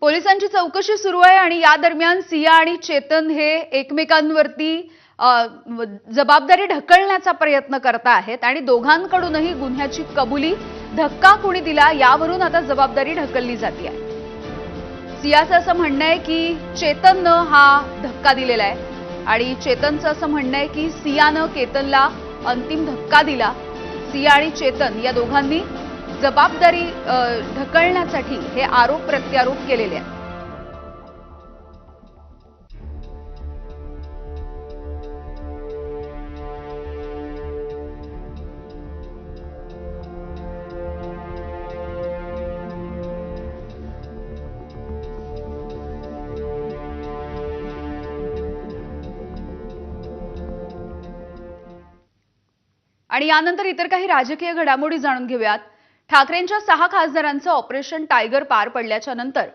पोलिसांची चौकशी सुरू आहे आणि या दरम्यान सिया आणि चेतन हे एकमेकांवरती जबाबदारी ढकलण्याचा प्रयत्न करत आहेत आणि दोघांकडूनही गुन्ह्याची कबुली, धक्का कोणी दिला यावरून आता जबाबदारी ढकलली जाते आहे। सियाचं असं म्हणणं आहे की चेतननं हा धक्का दिलेला आहे आणि चेतनचं असं म्हणणं आहे की सियानं केतनला अंतिम धक्का दिला। सिया आणि चेतन या दोघांनी जबाबदारी ढकलण्यासाठी हे आरोप प्रत्यारोप केलेले आहेत। आणि यानंतर इतर काही राजकीय घडामोडी जाणून घेऊयात। ठाकरेंच्या 6 खासदारांचं ऑपरेशन टायगर पार पडल्याच्या नंतर